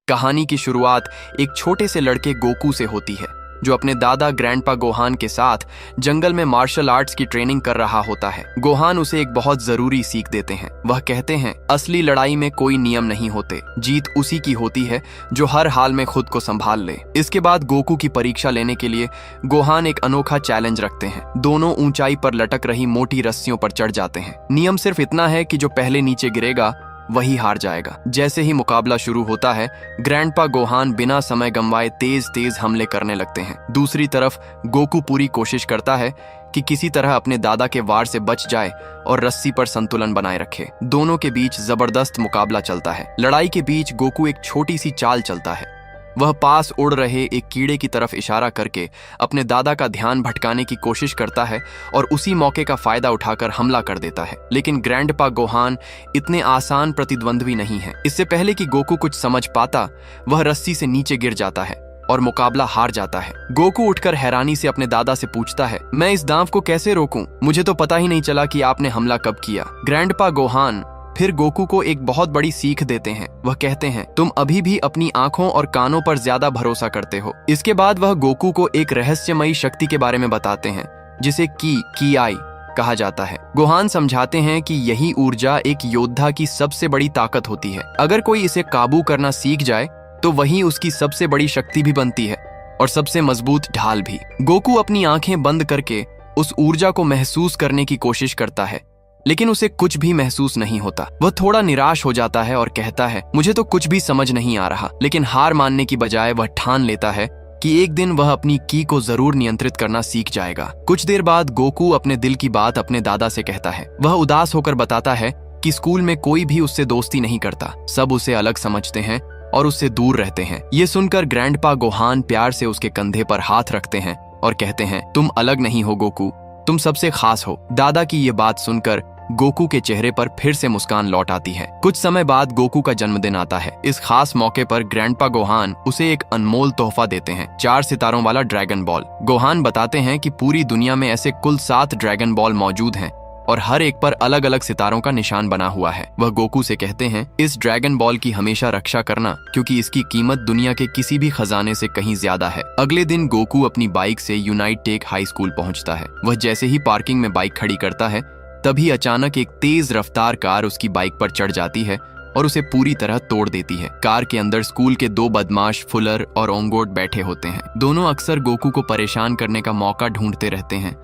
कहानी की शुरुआत एक छोटे से लड़के गोकू से होती है, जो अपने दादा ग्रैंडपा गोहान के साथ जंगल में मार्शल आर्ट्स की ट्रेनिंग कर रहा होता है। गोहान उसे एक बहुत जरूरी सीख देते हैं। वह कहते हैं, असली लड़ाई में कोई नियम नहीं होते, जीत उसी की होती है जो हर हाल में खुद को संभाल ले। इसके बाद गोकू की परीक्षा लेने के लिए गोहान एक अनोखा चैलेंज रखते हैं। दोनों ऊंचाई पर लटक रही मोटी रस्सियों पर चढ़ जाते हैं। नियम सिर्फ इतना है कि जो पहले नीचे गिरेगा वही हार जाएगा। जैसे ही मुकाबला शुरू होता है, ग्रैंडपा गोहान बिना समय गंवाए तेज तेज हमले करने लगते हैं। दूसरी तरफ गोकू पूरी कोशिश करता है कि किसी तरह अपने दादा के वार से बच जाए और रस्सी पर संतुलन बनाए रखे। दोनों के बीच जबरदस्त मुकाबला चलता है। लड़ाई के बीच गोकू एक छोटी सी चाल चलता है। वह पास उड़ रहे एक कीड़े की तरफ इशारा करके अपने दादा का ध्यान भटकाने की कोशिश करता है और उसी मौके का फायदा उठाकर हमला कर देता है। लेकिन ग्रैंडपा गोहान इतने आसान प्रतिद्वंद्वी नहीं है। इससे पहले कि गोकू कुछ समझ पाता, वह रस्सी से नीचे गिर जाता है और मुकाबला हार जाता है। गोकू उठकर हैरानी से अपने दादा से पूछता है, मैं इस दांव को कैसे रोकूं? मुझे तो पता ही नहीं चला कि आपने हमला कब किया। ग्रैंडपा गोहान फिर गोकू को एक बहुत बड़ी सीख देते हैं। वह कहते हैं, तुम अभी भी अपनी आंखों और कानों पर ज्यादा भरोसा करते हो। इसके बाद वह गोकू को एक रहस्यमयी शक्ति के बारे में बताते हैं, जिसे की आई कहा जाता है। गोहान समझाते हैं कि यही ऊर्जा एक योद्धा की सबसे बड़ी ताकत होती है। अगर कोई इसे काबू करना सीख जाए तो वही उसकी सबसे बड़ी शक्ति भी बनती है और सबसे मजबूत ढाल भी। गोकू अपनी आंखें बंद करके उस ऊर्जा को महसूस करने की कोशिश करता है, लेकिन उसे कुछ भी महसूस नहीं होता। वह थोड़ा निराश हो जाता है और कहता है, मुझे तो कुछ भी समझ नहीं आ रहा। लेकिन हार मानने की बजाय वह ठान लेता है कि एक दिन वह अपनी की को जरूर नियंत्रित करना सीख जाएगा। कुछ देर बाद गोकू अपने दिल की बात अपने दादा से कहता है। वह उदास होकर बताता है कि स्कूल में कोई भी उससे दोस्ती नहीं करता, सब उसे अलग समझते हैं और उससे दूर रहते हैं। ये सुनकर ग्रैंडपा गोहान प्यार से उसके कंधे पर हाथ रखते हैं और कहते हैं, तुम अलग नहीं हो गोकू, तुम सबसे खास हो। दादा की ये बात सुनकर गोकू के चेहरे पर फिर से मुस्कान लौट आती है। कुछ समय बाद गोकू का जन्मदिन आता है। इस खास मौके पर ग्रैंडपा गोहान उसे एक अनमोल तोहफा देते हैं, 4 सितारों वाला ड्रैगन बॉल। गोहान बताते हैं कि पूरी दुनिया में ऐसे कुल 7 ड्रैगन बॉल मौजूद हैं और हर एक पर अलग अलग सितारों का निशान बना हुआ है। वह गोकू से कहते हैं, इस ड्रैगन बॉल की हमेशा रक्षा करना, क्योंकि इसकी कीमत दुनिया के किसी भी खजाने से कहीं ज्यादा है। अगले दिन गोकू अपनी बाइक से यूनाइटेक हाई स्कूल पहुंचता है। वह जैसे ही पार्किंग में बाइक खड़ी करता है, तभी अचानक एक तेज रफ्तार कार उसकी बाइक पर चढ़ जाती है और उसे पूरी तरह तोड़ देती है। कार के अंदर स्कूल के 2 बदमाश फुलर और ओंगोट बैठे होते हैं। दोनों अक्सर गोकू को परेशान करने का मौका ढूंढते रहते हैं।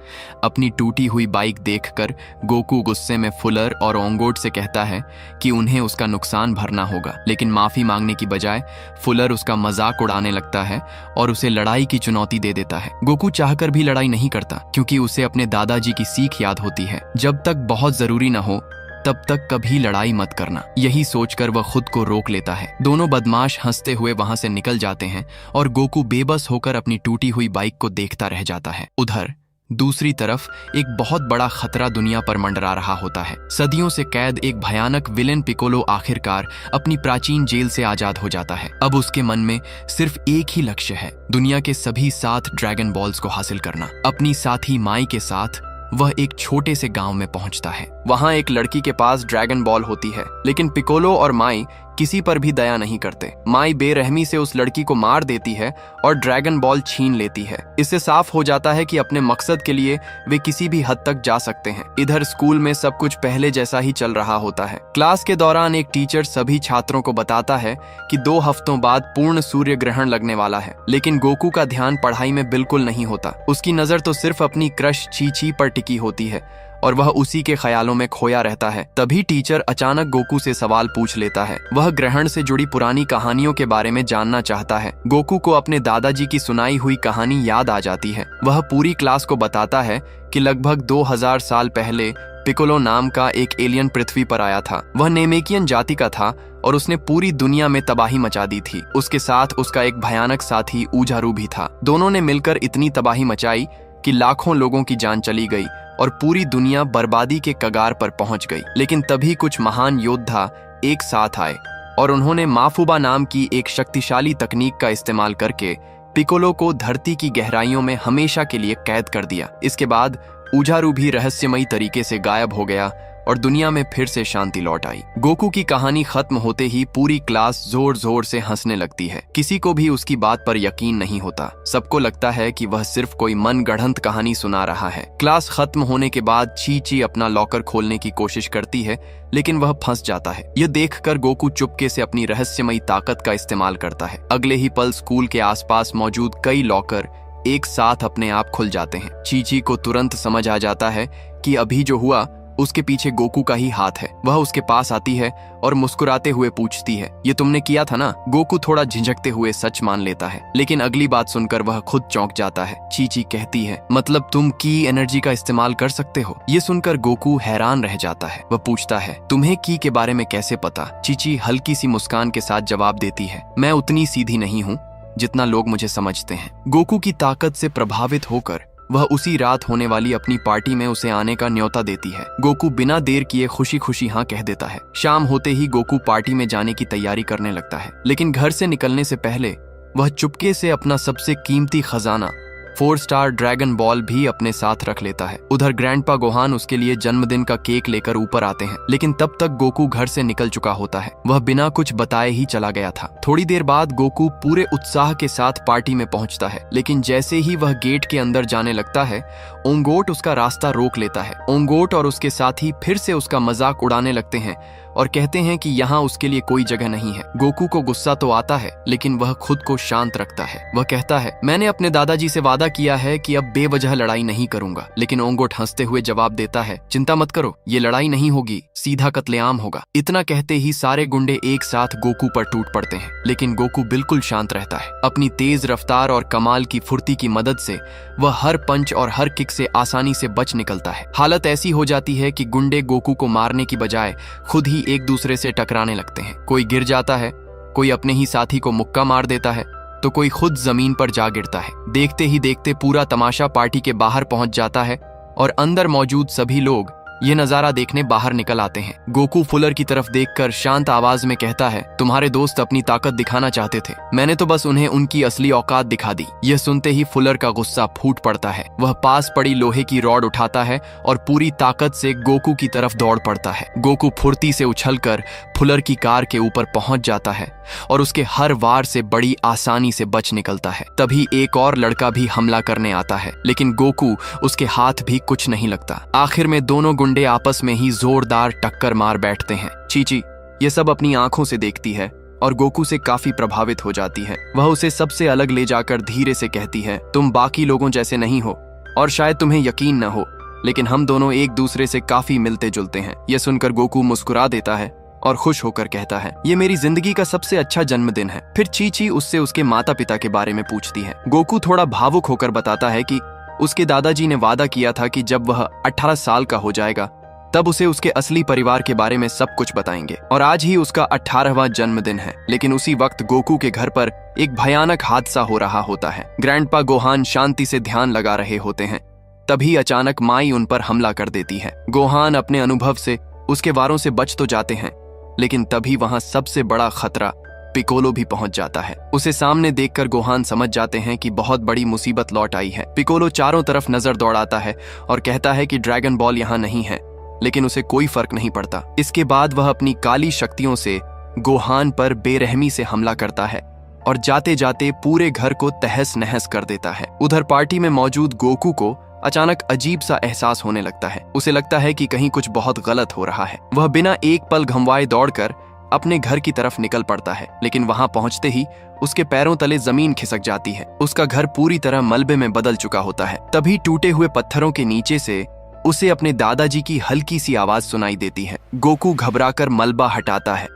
अपनी टूटी हुई बाइक देखकर गोकू गुस्से में फुलर और ओंगोट से कहता है कि उन्हें उसका नुकसान भरना होगा, लेकिन माफी मांगने की बजाय फुलर उसका मजाक उड़ाने लगता है और उसे लड़ाई की चुनौती दे देता है। गोकू चाहकर भी लड़ाई नहीं करता, क्योंकि उसे अपने दादाजी की सीख याद होती है, जब तक बहुत जरूरी न हो तब तक कभी लड़ाई मत करना। यही सोचकर वह खुद को रोक लेता है। दोनों बदमाश हंसते हुए वहां से निकल जाते हैं और गोकू बेबस होकर अपनी टूटी हुई बाइक को देखता रह जाता है। उधर दूसरी तरफ एक बहुत बड़ा खतरा दुनिया पर मंडरा रहा होता है। सदियों से कैद एक भयानक विलेन पिकोलो आखिरकार अपनी प्राचीन जेल से आजाद हो जाता है। अब उसके मन में सिर्फ एक ही लक्ष्य है, दुनिया के सभी 7 ड्रैगन बॉल्स को हासिल करना। अपनी साथी माई के साथ वह एक छोटे से गांव में पहुंचता है। वहां एक लड़की के पास ड्रैगन बॉल होती है, लेकिन पिकोलो और माई किसी पर भी दया नहीं करते। माई बेरहमी से उस लड़की को मार देती है और ड्रैगन बॉल छीन लेती है। इससे साफ हो जाता है कि अपने मकसद के लिए वे किसी भी हद तक जा सकते हैं। इधर स्कूल में सब कुछ पहले जैसा ही चल रहा होता है। क्लास के दौरान एक टीचर सभी छात्रों को बताता है कि 2 हफ्तों बाद पूर्ण सूर्य ग्रहण लगने वाला है, लेकिन गोकू का ध्यान पढ़ाई में बिल्कुल नहीं होता। उसकी नजर तो सिर्फ अपनी क्रश ची पर टिकी होती है और वह उसी के ख्यालों में खोया रहता है। तभी टीचर अचानक गोकू से सवाल पूछ लेता है। वह ग्रहण से जुड़ी पुरानी कहानियों के बारे में जानना चाहता है। गोकू को अपने दादाजी की सुनाई हुई कहानी याद आ जाती है। वह पूरी क्लास को बताता है कि लगभग 2000 साल पहले पिकोलो नाम का एक एलियन पृथ्वी पर आया था। वह नेमेकियन जाति का था और उसने पूरी दुनिया में तबाही मचा दी थी। उसके साथ उसका एक भयानक साथी ऊजारू भी था। दोनों ने मिलकर इतनी तबाही मचाई कि लाखों लोगों की जान चली गई और पूरी दुनिया बर्बादी के कगार पर पहुंच गई। लेकिन तभी कुछ महान योद्धा एक साथ आए और उन्होंने माफुबा नाम की एक शक्तिशाली तकनीक का इस्तेमाल करके पिकोलो को धरती की गहराइयों में हमेशा के लिए कैद कर दिया। इसके बाद ऊजारू भी रहस्यमयी तरीके से गायब हो गया और दुनिया में फिर से शांति लौट आई। गोकू की कहानी खत्म होते ही पूरी क्लास जोर जोर से हंसने लगती है। किसी को भी उसकी बात पर यकीन नहीं होता। सबको लगता है कि वह सिर्फ कोई मनगढ़ंत कहानी सुना रहा है। क्लास खत्म होने के बाद ची अपना लॉकर खोलने की कोशिश करती है, लेकिन वह फंस जाता है। यह देखकर गोकू चुपके से अपनी रहस्यमयी ताकत का इस्तेमाल करता है। अगले ही पल स्कूल के आसपास मौजूद कई लॉकर एक साथ अपने आप खुल जाते हैं। ची को तुरंत समझ आ जाता है कि अभी जो हुआ उसके पीछे गोकू का ही हाथ है। वह उसके पास आती है और मुस्कुराते हुए पूछती है, ये तुमने किया था ना? गोकू थोड़ा झिझकते हुए सच मान लेता है, लेकिन अगली बात सुनकर वह खुद चौंक जाता है। ची कहती है, मतलब तुम की एनर्जी का इस्तेमाल कर सकते हो? ये सुनकर गोकू हैरान रह जाता है। वह पूछता है, तुम्हें की के बारे में कैसे पता? ची हल्की सी मुस्कान के साथ जवाब देती है, मैं उतनी सीधी नहीं हूँ जितना लोग मुझे समझते हैं। गोकू की ताकत से प्रभावित होकर वह उसी रात होने वाली अपनी पार्टी में उसे आने का न्योता देती है। गोकू बिना देर किए खुशी खुशी हाँ कह देता है। शाम होते ही गोकू पार्टी में जाने की तैयारी करने लगता है, लेकिन घर से निकलने से पहले वह चुपके से अपना सबसे कीमती खजाना 4 स्टार ड्रैगन बॉल भी अपने साथ रख लेता है। उधर ग्रैंडपा गोहान उसके लिए जन्मदिन का केक लेकर ऊपर आते हैं, लेकिन तब तक गोकू घर से निकल चुका होता है। वह बिना कुछ बताए ही चला गया था। थोड़ी देर बाद गोकू पूरे उत्साह के साथ पार्टी में पहुंचता है, लेकिन जैसे ही वह गेट के अंदर जाने लगता है, ओंगोट उसका रास्ता रोक लेता है। ओंगोट और उसके साथी फिर से उसका मजाक उड़ाने लगते हैं और कहते हैं कि यहाँ उसके लिए कोई जगह नहीं है। गोकू को गुस्सा तो आता है, लेकिन वह खुद को शांत रखता है। वह कहता है, मैंने अपने दादाजी से वादा किया है कि अब बेवजह लड़ाई नहीं करूंगा। लेकिन ओंगोट हंसते हुए जवाब देता है, चिंता मत करो, ये लड़ाई नहीं होगी, सीधा कत्लेआम होगा। इतना कहते ही सारे गुंडे एक साथ गोकू पर टूट पड़ते हैं, लेकिन गोकू बिल्कुल शांत रहता है। अपनी तेज रफ्तार और कमाल की फुर्ती की मदद से वह हर पंच और हर किक से आसानी से बच निकलता है। हालत ऐसी हो जाती है कि गुंडे गोकू को मारने की बजाय खुद ही एक दूसरे से टकराने लगते हैं। कोई गिर जाता है, कोई अपने ही साथी को मुक्का मार देता है, तो कोई खुद जमीन पर जा गिरता है। देखते ही देखते पूरा तमाशा पार्टी के बाहर पहुंच जाता है और अंदर मौजूद सभी लोग ये नजारा देखने बाहर निकल आते हैं। गोकू फुलर की तरफ देखकर शांत आवाज में कहता है, तुम्हारे दोस्त अपनी ताकत दिखाना चाहते थे, मैंने तो बस उन्हें उनकी असली औकात दिखा दी। यह सुनते ही फुलर का गुस्सा फूट पड़ता है। वह पास पड़ी लोहे की रॉड उठाता है और पूरी ताकत से गोकू की तरफ दौड़ पड़ता है। गोकू फुर्ती से उछलकर फुलर की कार के ऊपर पहुंच जाता है और उसके हर वार से बड़ी आसानी से बच निकलता है। तभी एक और लड़का भी हमला करने आता है, लेकिन गोकू उसके हाथ भी कुछ नहीं लगता। आखिर में दोनों गुंडे आपस में ही जोरदार टक्कर मार बैठते हैं। ची ये सब अपनी आंखों से देखती है और गोकू से काफी प्रभावित हो जाती है। वह उसे सबसे अलग ले जाकर धीरे से कहती है, तुम बाकी लोगों जैसे नहीं हो और शायद तुम्हें यकीन न हो, लेकिन हम दोनों एक दूसरे से काफी मिलते जुलते हैं। यह सुनकर गोकू मुस्कुरा देता है और खुश होकर कहता है, ये मेरी जिंदगी का सबसे अच्छा जन्मदिन है। फिर ची उससे उसके माता पिता के बारे में पूछती है। गोकू थोड़ा भावुक होकर बताता है कि उसके दादाजी ने वादा किया था कि जब वह 18 साल का हो जाएगा तब उसे उसके असली परिवार के बारे में सब कुछ बताएंगे, और आज ही उसका 18वां जन्मदिन है। लेकिन उसी वक्त गोकू के घर पर एक भयानक हादसा हो रहा होता है। ग्रैंडपा गोहान शांति से ध्यान लगा रहे होते हैं, तभी अचानक माई उन पर हमला कर देती है। गोहान अपने अनुभव से उसके वारों से बच तो जाते हैं, लेकिन तभी वहां सबसे बड़ा खतरा पिकोलो भी पहुंच जाता है। उसे सामने देखकर गोहान समझ जाते हैं कि बहुत बड़ी मुसीबत लौट आई है। पिकोलो चारों तरफ नजर दौड़ाता है और कहता है कि ड्रैगन बॉल यहाँ नहीं है, लेकिन उसे कोई फर्क नहीं पड़ता। इसके बाद वह अपनी काली शक्तियों से गोहान पर बेरहमी से हमला करता है और जाते जाते पूरे घर को तहस नहस कर देता है। उधर पार्टी में मौजूद गोकू को अचानक अजीब सा एहसास होने लगता है। उसे लगता है कि कहीं कुछ बहुत गलत हो रहा है। वह बिना एक पल घुमवाए दौड़कर अपने घर की तरफ निकल पड़ता है, लेकिन वहां पहुंचते ही उसके पैरों तले जमीन खिसक जाती है। उसका घर पूरी तरह मलबे में बदल चुका होता है। तभी टूटे हुए पत्थरों के नीचे से उसे अपने दादाजी की हल्की सी आवाज सुनाई देती है। गोकू घबराकर मलबा हटाता है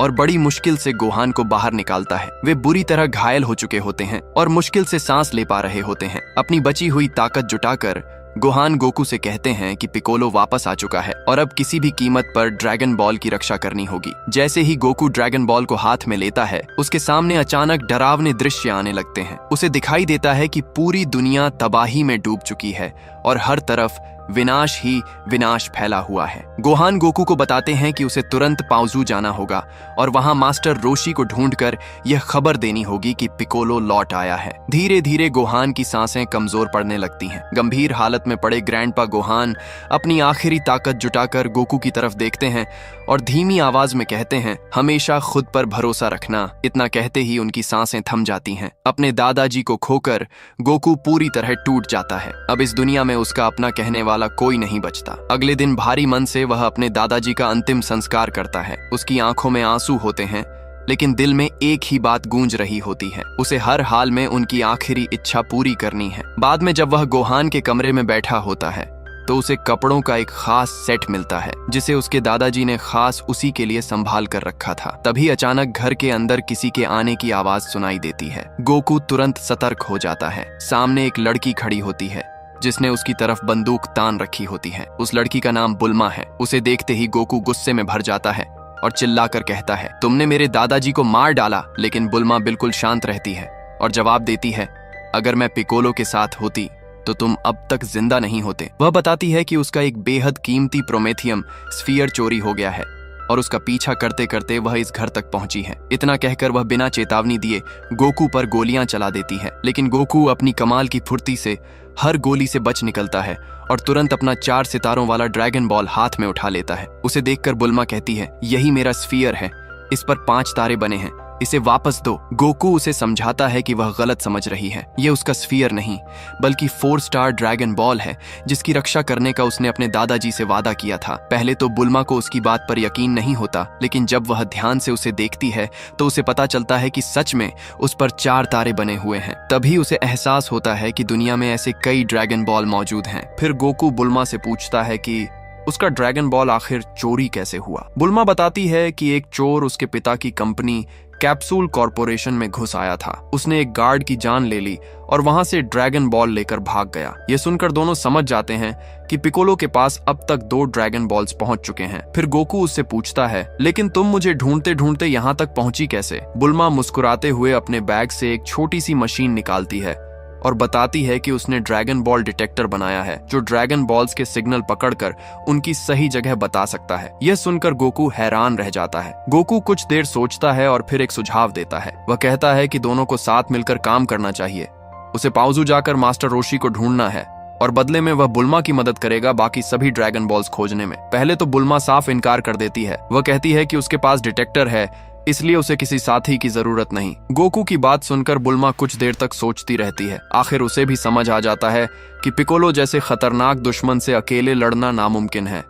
और बड़ी मुश्किल से गोहान को बाहर निकालता है। वे बुरी तरह घायल हो चुके होते हैं और मुश्किल से सांस ले पा रहे होते हैं। अपनी बची हुई ताकत जुटाकर गोहान गोकू से कहते हैं कि पिकोलो वापस आ चुका है और अब किसी भी कीमत पर ड्रैगन बॉल की रक्षा करनी होगी। जैसे ही गोकू ड्रैगन बॉल को हाथ में लेता है, उसके सामने अचानक डरावने दृश्य आने लगते हैं। उसे दिखाई देता है कि पूरी दुनिया तबाही में डूब चुकी है और हर तरफ विनाश ही विनाश फैला हुआ है। गोहान गोकू को बताते हैं कि उसे तुरंत पाउजू जाना होगा और वहां मास्टर रोशी को ढूंढकर यह खबर देनी होगी कि पिकोलो लौट आया है। धीरे धीरे गोहान की सांसें कमजोर पड़ने लगती हैं। गंभीर हालत में पड़े ग्रैंडपा गोहान अपनी आखिरी ताकत जुटाकर गोकू की तरफ देखते हैं और धीमी आवाज में कहते हैं, हमेशा खुद पर भरोसा रखना। इतना कहते ही उनकी सांसें थम जाती हैं। अपने दादाजी को खोकर गोकू पूरी तरह टूट जाता है। अब इस दुनिया में उसका अपना कहने वाला कोई नहीं बचता। अगले दिन भारी मन से वह अपने दादाजी का अंतिम संस्कार करता है। उसकी आंखों में आंसू होते हैं, लेकिन दिल में एक ही बात गूंज रही होती है, उसे हर हाल में उनकी आखिरी इच्छा पूरी करनी है। बाद में जब वह गोहान के कमरे में बैठा होता है तो उसे कपड़ों का एक खास सेट मिलता है जिसे उसके दादाजी ने खास उसी के लिए संभाल कर रखा था। तभी अचानक घर के अंदर किसी के आने की आवाज सुनाई देती है। गोकू तुरंत सतर्क हो जाता है। सामने एक लड़की खड़ी होती है जिसने उसकी तरफ बंदूक तान रखी होती है। उस लड़की का नाम बुल्मा है। उसे देखते ही गोकू गुस्से में भर जाता है और चिल्लाकर कहता है, तुमने मेरे दादाजी को मार डाला। लेकिन बुल्मा बिल्कुल शांत रहती है और जवाब देती है, अगर मैं पिकोलो के साथ होती तो तुम अब तक जिंदा नहीं होते। वह बताती है कि उसका एक बेहद कीमती प्रोमेथियम स्फीयर चोरी हो गया है और उसका पीछा करते करते वह इस घर तक पहुंची है। इतना कहकर वह बिना चेतावनी दिए गोकू पर गोलियां चला देती है, लेकिन गोकू अपनी कमाल की फुर्ती से हर गोली से बच निकलता है और तुरंत अपना 4 सितारों वाला ड्रैगन बॉल हाथ में उठा लेता है। उसे देखकर बुल्मा कहती है, यही मेरा स्फीयर है, इस पर 5 तारे बने हैं, इसे वापस दो। गोकू उसे समझाता है कि वह गलत समझ रही है। यह उसका स्फीयर नहीं बल्कि 4 स्टार ड्रैगन बॉल है जिसकी रक्षा करने का उसने अपने दादाजी से वादा किया था। पहले तो बुल्मा को उसकी बात पर यकीन नहीं होता, लेकिन जब वह ध्यान से उसे देखती है तो उसे पता चलता है कि सच में उस पर 4 तारे बने हुए हैं। तभी उसे एहसास होता है कि दुनिया में ऐसे कई ड्रैगन बॉल मौजूद हैं। फिर गोकू बुल्मा से पूछता है कि उसका ड्रैगन बॉल आखिर चोरी कैसे हुआ। बुल्मा बताती है कि एक चोर उसके पिता की कंपनी कैप्सूल कॉर्पोरेशन में घुस आया था। उसने एक गार्ड की जान ले ली और वहां से ड्रैगन बॉल लेकर भाग गया। ये सुनकर दोनों समझ जाते हैं कि पिकोलो के पास अब तक 2 ड्रैगन बॉल्स पहुंच चुके हैं। फिर गोकू उससे पूछता है, लेकिन तुम मुझे ढूंढते ढूंढते यहाँ तक पहुंची कैसे। बुल्मा मुस्कुराते हुए अपने बैग से एक छोटी सी मशीन निकालती है और बताती है कि उसने ड्रैगन बॉल डिटेक्टर बनाया है जो ड्रैगन बॉल्स के सिग्नल पकड़कर उनकी सही जगह बता सकता है। यह सुनकर गोकू हैरान रह जाता है। गोकू कुछ देर सोचता है और फिर एक सुझाव देता है। वह कहता है कि दोनों को साथ मिलकर काम करना चाहिए। उसे पाउजू जाकर मास्टर रोशी को ढूंढना है और बदले में वह बुल्मा की मदद करेगा बाकी सभी ड्रैगन बॉल्स खोजने में। पहले तो बुल्मा साफ इनकार कर देती है। वह कहती है कि उसके पास डिटेक्टर है, इसलिए उसे किसी साथी की जरूरत नहीं। गोकू की बात सुनकर बुल्मा कुछ देर तक सोचती रहती है। आखिर उसे भी समझ आ जाता है कि पिकोलो जैसे खतरनाक दुश्मन से अकेले लड़ना नामुमकिन है,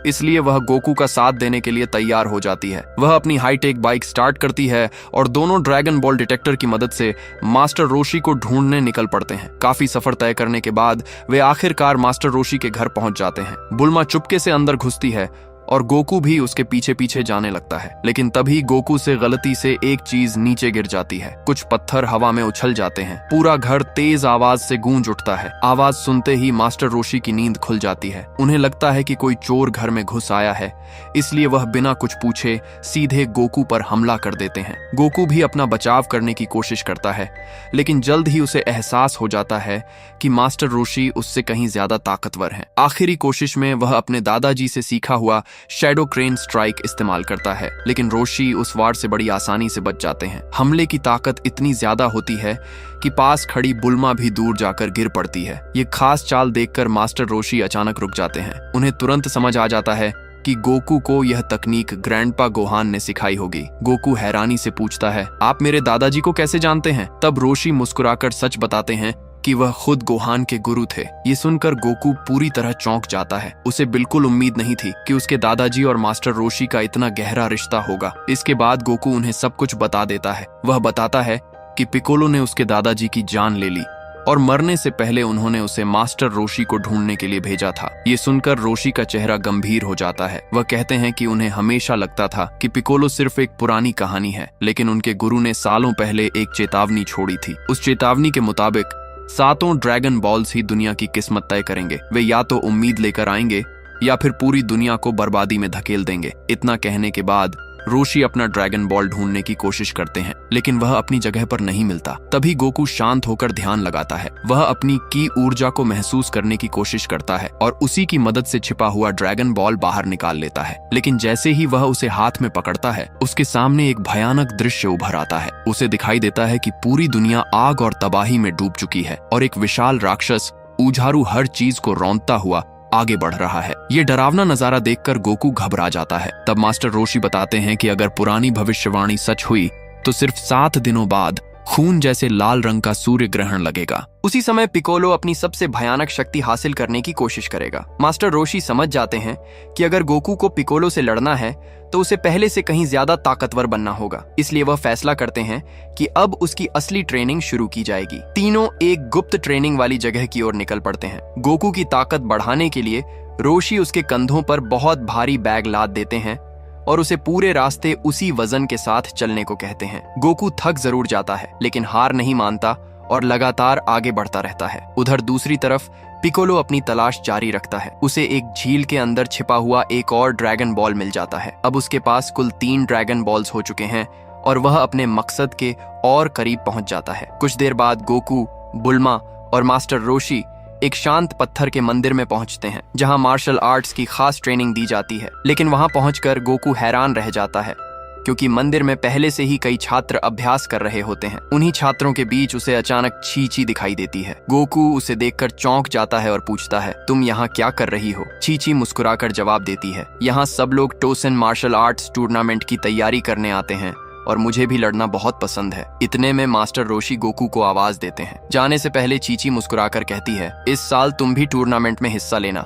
इसलिए वह गोकू का साथ देने के लिए तैयार हो जाती है। वह अपनी हाईटेक बाइक स्टार्ट करती है और दोनों ड्रैगन बॉल डिटेक्टर की मदद से मास्टर रोशी को ढूंढने निकल पड़ते हैं। काफी सफर तय करने के बाद वे आखिरकार मास्टर रोशी के घर पहुंच जाते हैं। बुल्मा चुपके से अंदर घुसती है और गोकू भी उसके पीछे पीछे जाने लगता है, लेकिन तभी गोकू से गलती से एक चीज नीचे गिर जाती है। कुछ पत्थर हवा में उछल जाते हैं। पूरा घर तेज आवाज से गूंज उठता है। आवाज सुनते ही मास्टर रोशी की नींद खुल जाती है। उन्हें लगता है कि कोई चोर घर में घुस आया है, इसलिए वह बिना कुछ पूछे सीधे गोकू पर हमला कर देते हैं। गोकू भी अपना बचाव करने की कोशिश करता है, लेकिन जल्द ही उसे एहसास हो जाता है कि मास्टर रोशी उससे कहीं ज्यादा ताकतवर है। आखिरी कोशिश में वह अपने दादाजी से सीखा हुआ शैडो क्रेन स्ट्राइक इस्तेमाल करता है, लेकिन रोशी उस वार से बड़ी आसानी से बच जाते हैं। हमले की ताकत इतनी ज्यादा होती है कि पास खड़ी बुल्मा भी दूर जाकर गिर पड़ती है। ये खास चाल देखकर मास्टर रोशी अचानक रुक जाते हैं। उन्हें तुरंत समझ आ जाता है कि गोकू को यह तकनीक ग्रैंडपा गोहान ने सिखाई होगी। गोकू हैरानी से पूछता है, आप मेरे दादाजी को कैसे जानते हैं? तब रोशी मुस्कुराकर सच बताते हैं कि वह खुद गोहान के गुरु थे। ये सुनकर गोकू पूरी तरह चौंक जाता है। उसे बिल्कुल उम्मीद नहीं थी कि उसके दादाजी और मास्टर रोशी का इतना गहरा रिश्ता होगा। इसके बाद गोकू उन्हें सब कुछ बता देता है। वह बताता है कि पिकोलो ने उसके दादाजी की जान ले ली और मरने से पहले उन्होंने उसे मास्टर रोशी को ढूंढने के लिए भेजा था। ये सुनकर रोशी का चेहरा गंभीर हो जाता है। वह कहते हैं कि उन्हें हमेशा लगता था कि पिकोलो सिर्फ एक पुरानी कहानी है, लेकिन उनके गुरु ने सालों पहले एक चेतावनी छोड़ी थी। उस चेतावनी के मुताबिक 7 ड्रैगन बॉल्स ही दुनिया की किस्मत तय करेंगे। वे या तो उम्मीद लेकर आएंगे या फिर पूरी दुनिया को बर्बादी में धकेल देंगे। इतना कहने के बाद रोशी अपना ड्रैगन बॉल ढूंढने की कोशिश करते हैं, लेकिन वह अपनी जगह पर नहीं मिलता। तभी गोकू शांत होकर ध्यान लगाता है। वह अपनी की ऊर्जा को महसूस करने की कोशिश करता है और उसी की मदद से छिपा हुआ ड्रैगन बॉल बाहर निकाल लेता है। लेकिन जैसे ही वह उसे हाथ में पकड़ता है, उसके सामने एक भयानक दृश्य उभर आता है। उसे दिखाई देता है कि पूरी दुनिया आग और तबाही में डूब चुकी है और एक विशाल राक्षस ऊझारू हर चीज को रौंदता हुआ आगे बढ़ रहा है। ये डरावना नजारा देखकर गोकू घबरा जाता है। तब मास्टर रोशी बताते हैं कि अगर पुरानी भविष्यवाणी सच हुई तो सिर्फ 7 दिनों बाद खून जैसे लाल रंग का सूर्य ग्रहण लगेगा। उसी समय पिकोलो अपनी सबसे भयानक शक्ति हासिल करने की कोशिश करेगा। मास्टर रोशी समझ जाते हैं कि अगर गोकू को पिकोलो से लड़ना है तो उसे पहले से कहीं ज्यादा ताकतवर बनना होगा। इसलिए वह फैसला करते हैं कि अब उसकी असली ट्रेनिंग शुरू की जाएगी। तीनों एक गुप्त ट्रेनिंग वाली जगह की ओर निकल पड़ते हैं। गोकू की ताकत बढ़ाने के लिए रोशी उसके कंधों पर बहुत भारी बैग लाद देते हैं और उसे पूरे रास्ते उसी वजन के साथ चलने को कहते हैं। गोकू थक जरूर जाता है, लेकिन हार नहीं मानता और लगातार आगे बढ़ता रहता है। उधर दूसरी तरफ पिकोलो अपनी तलाश जारी रखता है। उसे एक झील के अंदर छिपा हुआ एक और ड्रैगन बॉल मिल जाता है। अब उसके पास कुल 3 ड्रैगन बॉल्स हो चुके हैं और वह अपने मकसद के और करीब पहुंच जाता है। कुछ देर बाद गोकू, बुल्मा और मास्टर रोशी एक शांत पत्थर के मंदिर में पहुंचते हैं, जहां मार्शल आर्ट्स की खास ट्रेनिंग दी जाती है। लेकिन वहां पहुंचकर गोकू हैरान रह जाता है, क्योंकि मंदिर में पहले से ही कई छात्र अभ्यास कर रहे होते हैं। उन्हीं छात्रों के बीच उसे अचानक चीची दिखाई देती है। गोकू उसे देखकर चौंक जाता है और पूछता है, तुम यहाँ क्या कर रही हो? चीची मुस्कुराकर जवाब देती है, यहाँ सब लोग टोसन मार्शल आर्ट्स टूर्नामेंट की तैयारी करने आते हैं और मुझे भी लड़ना बहुत पसंद है। इतने में मास्टर रोशी गोकू को आवाज देते हैं। जाने से पहले चीची मुस्कुराकर कहती है, इस साल तुम भी टूर्नामेंट में हिस्सा लेना,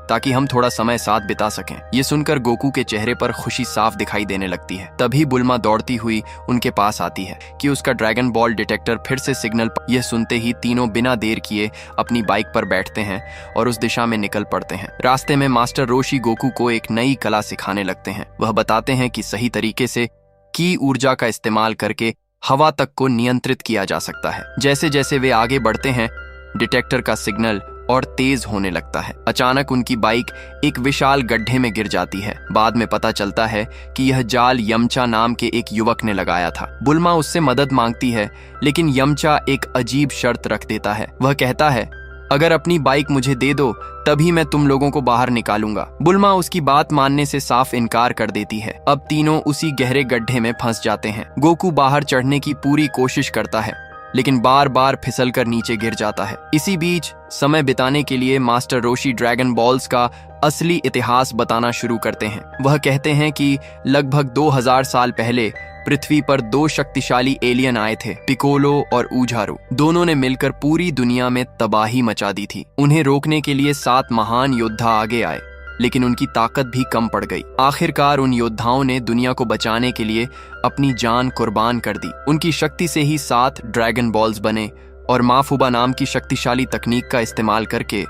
ताकि हम थोड़ा समय साथ बिता सकें। ये सुनकर गोकू के चेहरे पर खुशी साफ दिखाई देने लगती है। तभी बुल्मा दौड़ती हुई उनके पास आती है कि उसका ड्रैगन बॉल डिटेक्टर फिर से सिग्नल। यह सुनते ही तीनों बिना देर किए अपनी बाइक पर बैठते हैं और उस दिशा में निकल पड़ते हैं। रास्ते में मास्टर रोशी गोकू को एक नई कला सिखाने लगते हैं। वह बताते हैं कि सही तरीके से की ऊर्जा का इस्तेमाल करके हवा तक को नियंत्रित किया जा सकता है। जैसे जैसे वे आगे बढ़ते हैं, डिटेक्टर का सिग्नल और तेज होने लगता है। अचानक उनकी बाइक एक विशाल गड्ढे में गिर जाती है। बाद में पता चलता है कि यह जाल यमचा नाम के एक युवक ने लगाया था। बुल्मा उससे मदद मांगती है, लेकिन यमचा एक अजीब शर्त रख देता है। वह कहता है, अगर अपनी बाइक मुझे दे दो तभी मैं तुम लोगों को बाहर निकालूंगा। बुल्मा उसकी बात मानने से साफ इनकार कर देती है। अब तीनों उसी गहरे गड्ढे में फंस जाते हैं। गोकू बाहर चढ़ने की पूरी कोशिश करता है, लेकिन बार बार फिसलकर नीचे गिर जाता है। इसी बीच समय बिताने के लिए मास्टर रोशी ड्रैगन बॉल्स का असली इतिहास बताना शुरू करते हैं। वह कहते हैं कि लगभग 2000 साल पहले पृथ्वी पर 2 शक्तिशाली एलियन आए थे, पिकोलो और ऊझारू। दोनों ने मिलकर पूरी दुनिया में तबाही मचा दी थी। उन्हें रोकने के लिए 7 महान योद्धा आगे आए, लेकिन उनकी ताकत भी कम पड़ गई। आखिरकार उन योद्धाओं ने दुनिया को बचाने के लिए अपनी जान कुर्बान कर दी। उनकी शक्ति से ही 7 ड्रैगन बॉल्स बने और माफुबा नाम की शक्तिशाली तकनीक का इस्तेमाल करके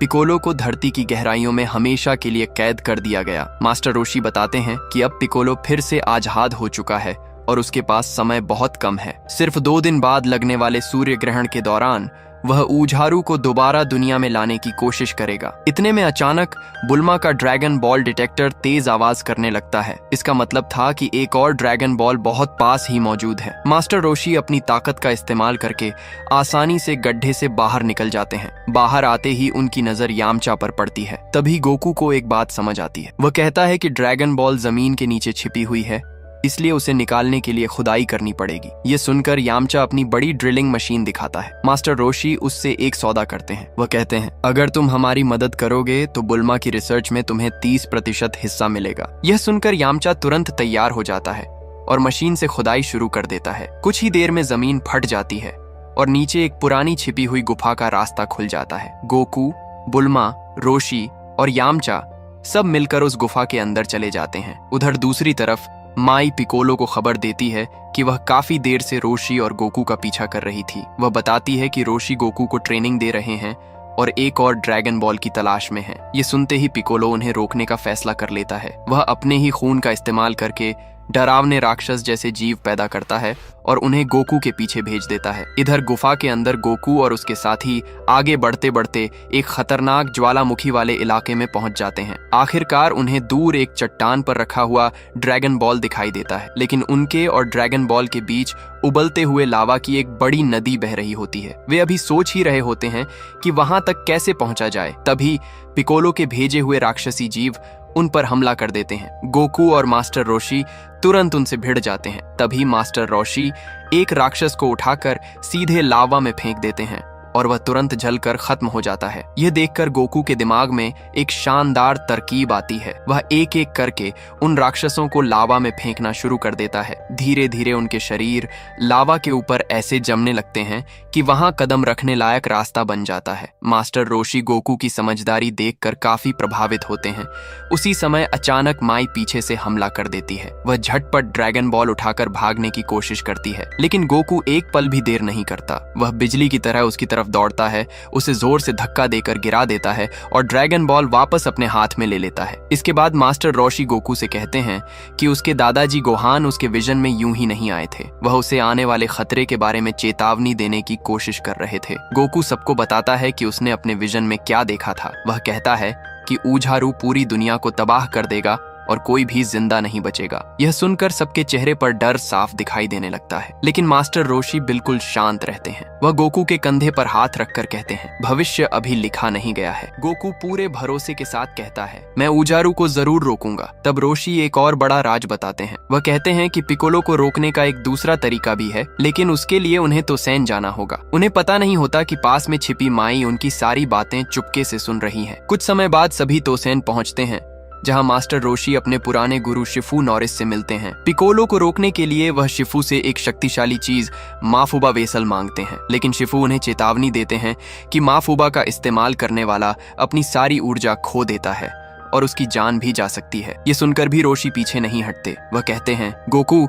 पिकोलो को धरती की गहराइयों में हमेशा के लिए कैद कर दिया गया। मास्टर रोशी बताते हैं कि अब पिकोलो फिर से आजाद हो चुका है और उसके पास समय बहुत कम है। सिर्फ 2 दिन बाद लगने वाले सूर्य ग्रहण के दौरान वह ऊझारू को दोबारा दुनिया में लाने की कोशिश करेगा। इतने में अचानक बुल्मा का ड्रैगन बॉल डिटेक्टर तेज आवाज करने लगता है। इसका मतलब था कि एक और ड्रैगन बॉल बहुत पास ही मौजूद है। मास्टर रोशी अपनी ताकत का इस्तेमाल करके आसानी से गड्ढे से बाहर निकल जाते हैं। बाहर आते ही उनकी नजर यामचा पर पड़ती है। तभी गोकू को एक बात समझ आती है। वह कहता है कि ड्रैगन बॉल जमीन के नीचे छिपी हुई है, इसलिए उसे निकालने के लिए खुदाई करनी पड़ेगी। ये सुनकर यामचा अपनी बड़ी ड्रिलिंग मशीन दिखाता है। मास्टर रोशी उससे एक सौदा करते हैं। वह कहते हैं, अगर तुम हमारी मदद करोगे तो बुल्मा की रिसर्च में तुम्हें 30% हिस्सा मिलेगा। यह सुनकर यामचा तुरंत तैयार हो जाता है और मशीन से खुदाई शुरू कर देता है। कुछ ही देर में जमीन फट जाती है और नीचे एक पुरानी छिपी हुई गुफा का रास्ता खुल जाता है। गोकू, बुल्मा, रोशी और यामचा सब मिलकर उस गुफा के अंदर चले जाते हैं। उधर दूसरी तरफ माई पिकोलो को खबर देती है कि वह काफी देर से रोशी और गोकू का पीछा कर रही थी। वह बताती है कि रोशी गोकू को ट्रेनिंग दे रहे हैं और एक और ड्रैगन बॉल की तलाश में है। ये सुनते ही पिकोलो उन्हें रोकने का फैसला कर लेता है। वह अपने ही खून का इस्तेमाल करके डरावने राक्षस जैसे जीव पैदा करता है और उन्हें गोकू के पीछे भेज देता है। इधर गुफा के अंदर गोकू और उसके साथी आगे बढ़ते बढ़ते एक खतरनाक ज्वालामुखी वाले इलाके में पहुंच जाते हैं। आखिरकार उन्हें दूर एक चट्टान पर रखा हुआ ड्रैगन बॉल दिखाई देता है, लेकिन उनके और ड्रैगन बॉल के बीच उबलते हुए लावा की एक बड़ी नदी बह रही होती है। वे अभी सोच ही रहे होते हैं कि वहां तक कैसे पहुंचा जाए, तभी पिकोलो के भेजे हुए राक्षसी जीव उन पर हमला कर देते हैं। गोकू और मास्टर रोशी तुरंत उनसे भिड़ जाते हैं। तभी मास्टर रोशी एक राक्षस को उठाकर सीधे लावा में फेंक देते हैं और वह तुरंत जलकर खत्म हो जाता है। यह देखकर गोकू के दिमाग में एक शानदार तरकीब आती है। वह एक एक करके उन राक्षसों को लावा में फेंकना शुरू कर देता है। धीरे धीरे उनके शरीर लावा के ऊपर ऐसे जमने लगते हैं कि वहां कदम रखने लायक रास्ता बन जाता है। मास्टर रोशी गोकू की समझदारी देखकर काफी प्रभावित होते हैं। उसी समय अचानक माई पीछे से हमला कर देती है। वह झटपट ड्रैगन बॉल उठाकर भागने की कोशिश करती है, लेकिन गोकू एक पल भी देर नहीं करता। वह बिजली की तरह उसकी तरफ दौड़ता है, उसे जोर से धक्का देकर गिरा देता है और ड्रैगन बॉल वापस अपने हाथ में ले लेता है। इसके बाद मास्टर रोशी गोकू से कहते हैं कि उसके दादाजी गोहान उसके विजन में यूं ही नहीं आए थे। वह उसे आने वाले खतरे के बारे में चेतावनी देने की कोशिश कर रहे थे। गोकू सबको बताता है कि उसने अपने विजन में क्या देखा था। वह कहता है कि ऊझारू पूरी दुनिया को तबाह कर देगा और कोई भी जिंदा नहीं बचेगा। यह सुनकर सबके चेहरे पर डर साफ दिखाई देने लगता है, लेकिन मास्टर रोशी बिल्कुल शांत रहते हैं। वह गोकू के कंधे पर हाथ रखकर कहते हैं, भविष्य अभी लिखा नहीं गया है। गोकू पूरे भरोसे के साथ कहता है, मैं ऊजारू को जरूर रोकूंगा। तब रोशी एक और बड़ा राज बताते हैं। वह कहते हैं कि पिकोलो को रोकने का एक दूसरा तरीका भी है, लेकिन उसके लिए उन्हें तोसेन जाना होगा। उन्हें पता नहीं होता कि पास में छिपी माई उनकी सारी बातें चुपके से सुन रही है। कुछ समय बाद सभी तोसेन पहुंचते हैं, जहां मास्टर रोशी अपने पुराने गुरु शिफू नॉरिस से मिलते हैं। पिकोलो को रोकने के लिए वह शिफू से एक शक्तिशाली चीज माफुबा वेसल मांगते हैं, लेकिन शिफू उन्हें चेतावनी देते हैं कि माफुबा का इस्तेमाल करने वाला अपनी सारी ऊर्जा खो देता है और उसकी जान भी जा सकती है। ये सुनकर भी रोशी पीछे नहीं हटते। वह कहते हैं, गोकू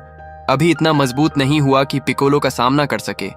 अभी इतना मजबूत नहीं हुआ कि पिकोलो का सामना कर सके,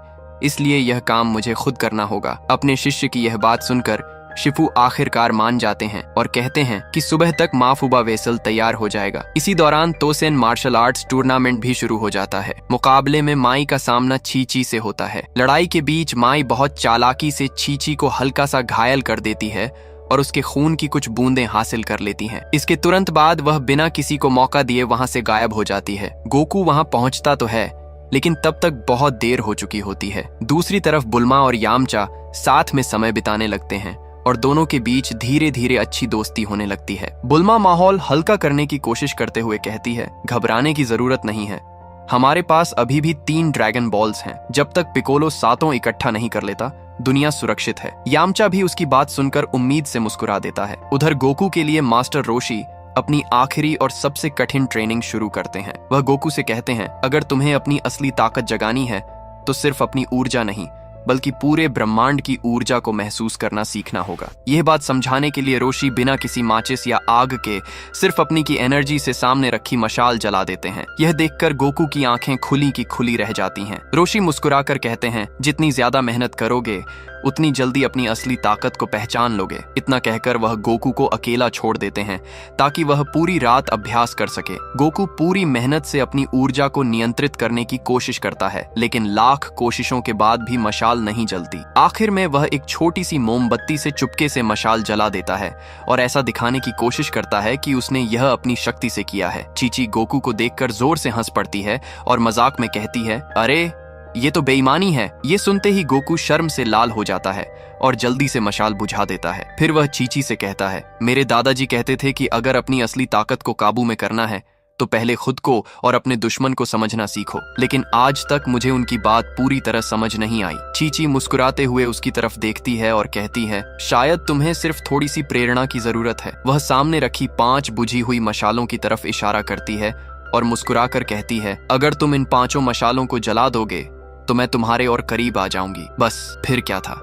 इसलिए यह काम मुझे खुद करना होगा। अपने शिष्य की यह बात सुनकर शिफू आखिरकार मान जाते हैं और कहते हैं कि सुबह तक माफुबा वेसल तैयार हो जाएगा। इसी दौरान तोसेन मार्शल आर्ट्स टूर्नामेंट भी शुरू हो जाता है। मुकाबले में माई का सामना चीची से होता है। लड़ाई के बीच माई बहुत चालाकी से चीची को हल्का सा घायल कर देती है और उसके खून की कुछ बूंदें हासिल कर लेती हैं। इसके तुरंत बाद वह बिना किसी को मौका दिए वहां से गायब हो जाती है। गोकू वहां पहुंचता तो है, लेकिन तब तक बहुत देर हो चुकी होती है। दूसरी तरफ बुल्मा और यामचा साथ में समय बिताने लगते हैं और दोनों के बीच धीरे धीरे अच्छी दोस्ती होने लगती है। बुल्मा माहौल हल्का करने की कोशिश करते हुए कहती है, घबराने की जरूरत नहीं है, हमारे पास अभी भी 3 ड्रैगन बॉल्स हैं। जब तक पिकोलो सातों इकट्ठा नहीं कर लेता, दुनिया सुरक्षित है। यामचा भी उसकी बात सुनकर उम्मीद से मुस्कुरा देता है। उधर गोकू के लिए मास्टर रोशी अपनी आखिरी और सबसे कठिन ट्रेनिंग शुरू करते हैं। वह गोकू से कहते हैं, अगर तुम्हें अपनी असली ताकत जगानी है तो सिर्फ अपनी ऊर्जा नहीं बल्कि पूरे ब्रह्मांड की ऊर्जा को महसूस करना सीखना होगा। यह बात समझाने के लिए रोशी बिना किसी माचिस या आग के सिर्फ अपनी की एनर्जी से सामने रखी मशाल जला देते हैं। यह देखकर गोकू की आंखें खुली की खुली रह जाती हैं। रोशी मुस्कुराकर कहते हैं, जितनी ज्यादा मेहनत करोगे उतनी जल्दी अपनी असली ताकत को पहचान लोगे। इतना कहकर वह गोकू को अकेला छोड़ देते हैं ताकि वह पूरी रात अभ्यास कर सके। गोकू पूरी मेहनत से अपनी ऊर्जा को नियंत्रित करने की कोशिश करता है, लेकिन लाख कोशिशों के बाद भी मशाल नहीं जलती। आखिर में वह एक छोटी सी मोमबत्ती से चुपके से मशाल जला देता है और ऐसा दिखाने की कोशिश करता है कि उसने यह अपनी शक्ति से किया है। चीची गोकू को देखकर जोर से हंस पड़ती है और मजाक में कहती है, अरे ये तो बेईमानी है। ये सुनते ही गोकू शर्म से लाल हो जाता है और जल्दी से मशाल बुझा देता है। फिर वह चीची से कहता है, मेरे दादाजी कहते थे कि अगर अपनी असली ताकत को काबू में करना है तो पहले खुद को और अपने दुश्मन को समझना सीखो, लेकिन आज तक मुझे उनकी बात पूरी तरह समझ नहीं आई। चीची मुस्कुराते हुए उसकी तरफ देखती है और कहती है, शायद तुम्हें सिर्फ थोड़ी सी प्रेरणा की जरूरत है। वह सामने रखी 5 बुझी हुई मशालों की तरफ इशारा करती है और मुस्कुराकर कहती है, अगर तुम इन 5 मशालों को जला दोगे तो मैं तुम्हारे और करीब आ जाऊंगी। बस फिर क्या था।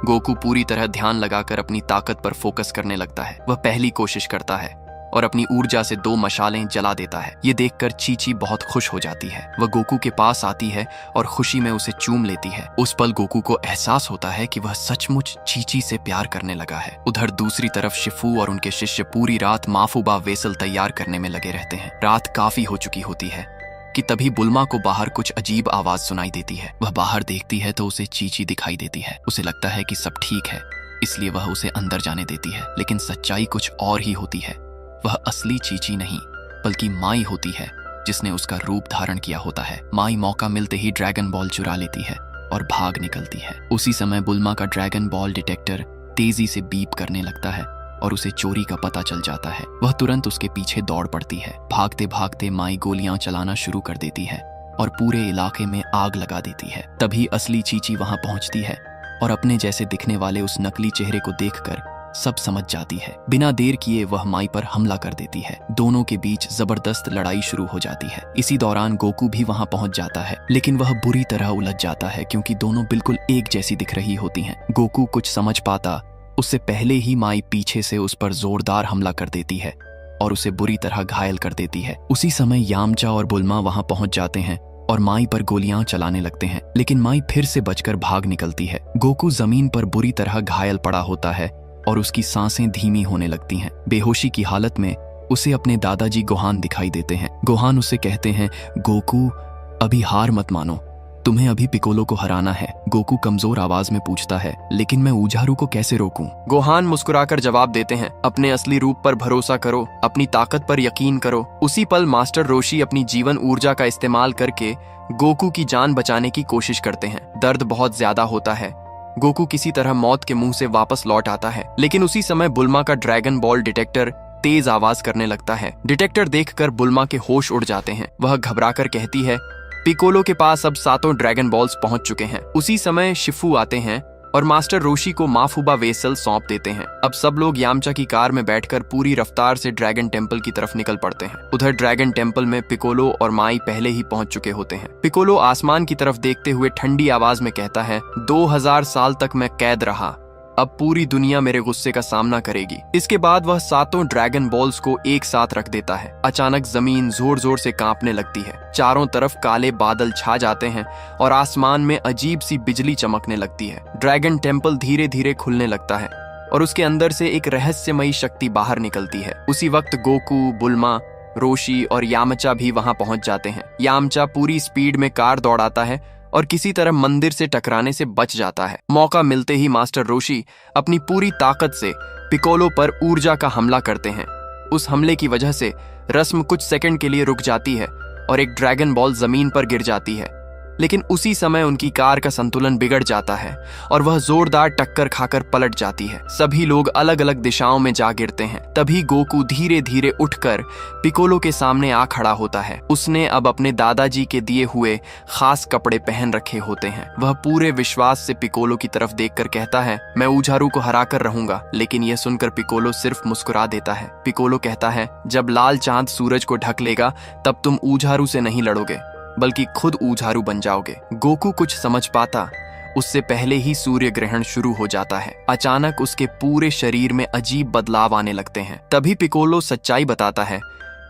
गोकू पूरी तरह ध्यान लगाकर अपनी ताकत पर फोकस करने लगता है। वह पहली कोशिश करता है और अपनी ऊर्जा से 2 मशालें जला देता है। ये देखकर चीची बहुत खुश हो जाती है। वह गोकू के पास आती है और खुशी में उसे चूम लेती है। उस पल गोकू को एहसास होता है कि वह सचमुच चीची से प्यार करने लगा है। उधर दूसरी तरफ शिफू और उनके शिष्य पूरी रात माफुबा वेसल तैयार करने में लगे रहते हैं। रात काफी हो चुकी होती है कि तभी बुल्मा को बाहर कुछ अजीब आवाज सुनाई देती है। वह बाहर देखती है तो उसे चीची दिखाई देती है। उसे लगता है कि सब ठीक है, इसलिए वह उसे अंदर जाने देती है। लेकिन सच्चाई कुछ और ही होती है। वह असली चीची नहीं बल्कि माई होती है, जिसने उसका रूप धारण किया होता है। माई मौका मिलते ही ड्रैगन बॉल चुरा लेती है और भाग निकलती है। उसी समय बुल्मा का ड्रैगन बॉल डिटेक्टर तेजी से बीप करने लगता है और उसे चोरी का पता चल जाता है। वह तुरंत उसके पीछे दौड़ पड़ती है। भागते भागते माई गोलियां चलाना शुरू कर देती है और पूरे इलाके में आग लगा देती है। तभी असली चीची वहां पहुंचती है और अपने जैसे दिखने वाले उस नकली चेहरे को देखकर सब समझ जाती है। बिना देर किए वह माई पर हमला कर देती है। दोनों के बीच जबरदस्त लड़ाई शुरू हो जाती है। इसी दौरान गोकू भी वहां पहुंच जाता है, लेकिन वह बुरी तरह उलझ जाता है क्योंकि दोनों बिल्कुल एक जैसी दिख रही होती हैं। गोकू कुछ समझ पाता उससे पहले ही माई पीछे से उस पर जोरदार हमला कर देती है और उसे बुरी तरह घायल कर देती है। उसी समय यामचा और बुल्मा वहां पहुंच जाते हैं और माई पर गोलियां चलाने लगते हैं, लेकिन माई फिर से बचकर भाग निकलती है। गोकू जमीन पर बुरी तरह घायल पड़ा होता है और उसकी सांसें धीमी होने लगती हैं। बेहोशी की हालत में उसे अपने दादाजी गोहान दिखाई देते हैं। गोहान उसे कहते हैं, गोकू अभी हार मत मानो, तुम्हें अभी पिकोलो को हराना है। गोकू कमजोर आवाज में पूछता है, लेकिन मैं ऊझारू को कैसे रोकूं? गोहान मुस्कुराकर जवाब देते हैं, अपने असली रूप पर भरोसा करो, अपनी ताकत पर यकीन करो। उसी पल मास्टर रोशी अपनी जीवन ऊर्जा का इस्तेमाल करके गोकू की जान बचाने की कोशिश करते हैं। दर्द बहुत ज्यादा होता है। गोकू किसी तरह मौत के मुंह से वापस लौट आता है, लेकिन उसी समय बुल्मा का ड्रैगन बॉल डिटेक्टर तेज आवाज करने लगता है। डिटेक्टर देखकर बुल्मा के होश उड़ जाते हैं। वह घबराकर कहती है, पिकोलो के पास अब 7 ड्रैगन बॉल्स पहुंच चुके हैं। उसी समय शिफू आते हैं और मास्टर रोशी को माफुबा वेसल सौंप देते हैं। अब सब लोग यामचा की कार में बैठकर पूरी रफ्तार से ड्रैगन टेम्पल की तरफ निकल पड़ते हैं। उधर ड्रैगन टेम्पल में पिकोलो और माई पहले ही पहुंच चुके होते हैं। पिकोलो आसमान की तरफ देखते हुए ठंडी आवाज में कहता है, 2000 साल तक मैं कैद रहा, अब पूरी दुनिया मेरे गुस्से का सामना करेगी। इसके बाद वह 7 ड्रैगन बॉल्स को एक साथ रख देता है। अचानक जमीन जोर जोर से कांपने लगती है। चारों तरफ काले बादल छा जाते हैं और आसमान में अजीब सी बिजली चमकने लगती है। ड्रैगन टेम्पल धीरे धीरे खुलने लगता है और उसके अंदर से एक रहस्यमयी शक्ति बाहर निकलती है। उसी वक्त गोकू, बुल्मा, रोशी और यामचा भी वहां पहुंच जाते हैं। यामचा पूरी स्पीड में कार दौड़ाता है और किसी तरह मंदिर से टकराने से बच जाता है। मौका मिलते ही मास्टर रोशी अपनी पूरी ताकत से पिकोलो पर ऊर्जा का हमला करते हैं। उस हमले की वजह से रस्म कुछ सेकंड के लिए रुक जाती है और एक ड्रैगन बॉल जमीन पर गिर जाती है, लेकिन उसी समय उनकी कार का संतुलन बिगड़ जाता है और वह जोरदार टक्कर खाकर पलट जाती है। सभी लोग अलग अलग दिशाओं में जा गिरते हैं। तभी गोकू धीरे धीरे उठकर पिकोलो के सामने आ खड़ा होता है। उसने अब अपने दादाजी के दिए हुए खास कपड़े पहन रखे होते हैं। वह पूरे विश्वास से पिकोलो की तरफ देखकर कहता है, मैं ऊझारू को हरा कर रहूंगा। लेकिन यह सुनकर पिकोलो सिर्फ मुस्कुरा देता है। पिकोलो कहता है, जब लाल चांद सूरज को ढक लेगा तब तुम ऊझारू से नहीं लड़ोगे बल्कि खुद ऊझारू बन जाओगे। गोकू कुछ समझ पाता उससे पहले ही सूर्य ग्रहण शुरू हो जाता है। अचानक उसके पूरे शरीर में अजीब बदलाव आने लगते हैं। तभी पिकोलो सच्चाई बताता है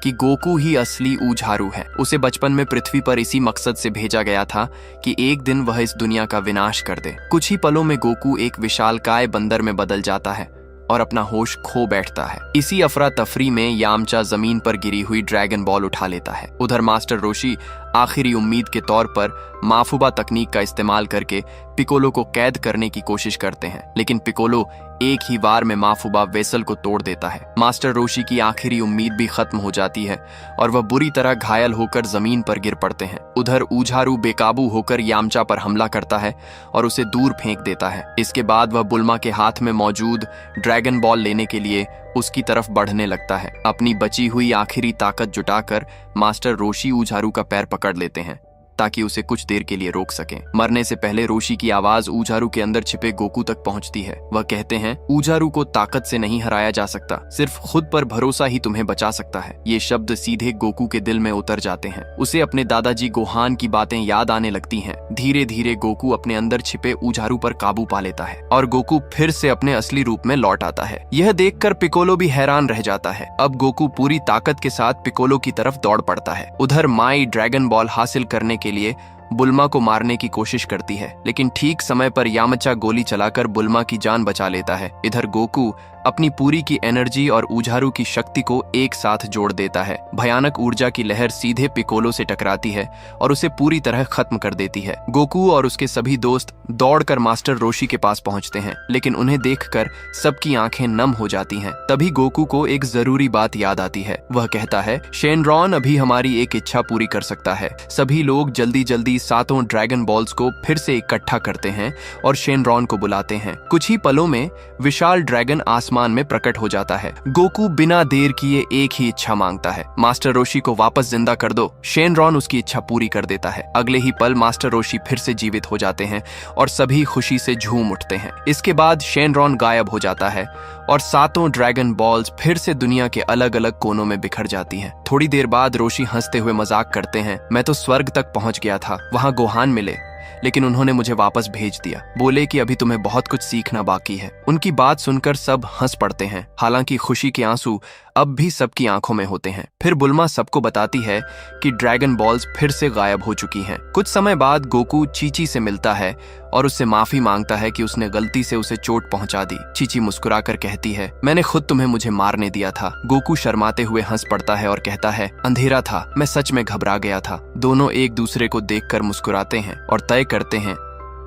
कि गोकू ही असली ऊझारू है। उसे बचपन में पृथ्वी पर इसी मकसद से भेजा गया था कि एक दिन वह इस दुनिया का विनाश कर दे। कुछ ही पलों में गोकू एक विशालकाय बंदर में बदल जाता है और अपना होश खो बैठता है। इसी अफरा तफरी में यामचा जमीन पर गिरी हुई ड्रैगन बॉल उठा लेता है। उधर मास्टर रोशी आखिरी उम्मीद के तौर पर माफुबा तकनीक का इस्तेमाल करके पिकोलो को कैद करने की कोशिश करते हैं, लेकिन पिकोलो एक ही बार में माफुबा वेसल को तोड़ देता है। मास्टर रोशी की आखिरी उम्मीद भी खत्म हो जाती है और वह बुरी तरह घायल होकर जमीन पर गिर पड़ते हैं। उधर ऊझारू बेकाबू होकर यामचा पर हमला करता है और उसे दूर फेंक देता है। इसके बाद वह बुल्मा के हाथ में मौजूद ड्रैगन बॉल लेने के लिए उसकी तरफ बढ़ने लगता है। अपनी बची हुई आखिरी ताकत जुटाकर मास्टर रोशी ऊझारू का पैर पकड़ लेते हैं ताकि उसे कुछ देर के लिए रोक सकें। मरने से पहले रोशी की आवाज ऊझारू के अंदर छिपे गोकू तक पहुंचती है। वह कहते हैं, ऊझारू को ताकत से नहीं हराया जा सकता, सिर्फ खुद पर भरोसा ही तुम्हें बचा सकता है। ये शब्द सीधे गोकू के दिल में उतर जाते हैं। उसे अपने दादाजी गोहान की बातें याद आने लगती हैं। धीरे धीरे गोकू अपने अंदर छिपे ऊझारू पर काबू पा लेता है और गोकू फिर से अपने असली रूप में लौट आता है। यह देखकर पिकोलो भी हैरान रह जाता है। अब गोकू पूरी ताकत के साथ पिकोलो की तरफ दौड़ पड़ता है। उधर माई ड्रैगन बॉल हासिल करने के लिए बुल्मा को मारने की कोशिश करती है, लेकिन ठीक समय पर यामचा गोली चलाकर बुल्मा की जान बचा लेता है। इधर गोकू अपनी पूरी की एनर्जी और ऊझारू की शक्ति को एक साथ जोड़ देता है। भयानक ऊर्जा की लहर सीधे पिकोलो से टकराती है और उसे पूरी तरह खत्म कर देती है। गोकू और उसके सभी दोस्त दौड़कर मास्टर रोशी के पास पहुंचते हैं, लेकिन उन्हें देखकर सबकी आंखें नम हो जाती हैं। तभी गोकू को एक जरूरी बात याद आती है। वह कहता है, शेनरॉन अभी हमारी एक इच्छा पूरी कर सकता है। सभी लोग जल्दी जल्दी 7 ड्रैगन बॉल्स को फिर से इकट्ठा करते हैं और शेनरॉन को बुलाते हैं। कुछ ही पलों में विशाल ड्रैगन आसमान में प्रकट हो जाता है। गोकू बिना देर किए एक ही इच्छा मांगता है, मास्टर रोशी को वापस जिंदा कर दो। शेनरॉन उसकी इच्छा पूरी कर देता है। अगले ही पल मास्टर रोशी फिर से जीवित हो जाते हैं और सभी खुशी से झूम उठते हैं। इसके बाद शेनरॉन गायब हो जाता है और 7 ड्रैगन बॉल्स फिर से दुनिया के अलग अलग कोनों में बिखर जाती हैं। थोड़ी देर बाद रोशी हंसते हुए मजाक करते हैं, मैं तो स्वर्ग तक पहुंच गया था, वहां गोहान मिले, लेकिन उन्होंने मुझे वापस भेज दिया। बोले कि अभी तुम्हें बहुत कुछ सीखना बाकी है। उनकी बात सुनकर सब हंस पड़ते हैं, हालांकि खुशी के आंसू अब भी सबकी आंखों में होते हैं। फिर बुल्मा सबको बताती है कि ड्रैगन बॉल्स फिर से गायब हो चुकी हैं। कुछ समय बाद गोकू चीची से मिलता है और उससे माफी मांगता है कि उसने गलती से उसे चोट पहुंचा दी। चीची मुस्कुराकर कहती है, मैंने खुद तुम्हें मुझे मारने दिया था। गोकू शर्माते हुए हंस पड़ता है और कहता है, अंधेरा था, मैं सच में घबरा गया था। दोनों एक दूसरे को देखकर मुस्कुराते हैं और तय करते हैं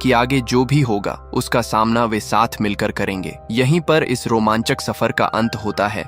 कि आगे जो भी होगा उसका सामना वे साथ मिलकर करेंगे। यहीं पर इस रोमांचक सफर का अंत होता है।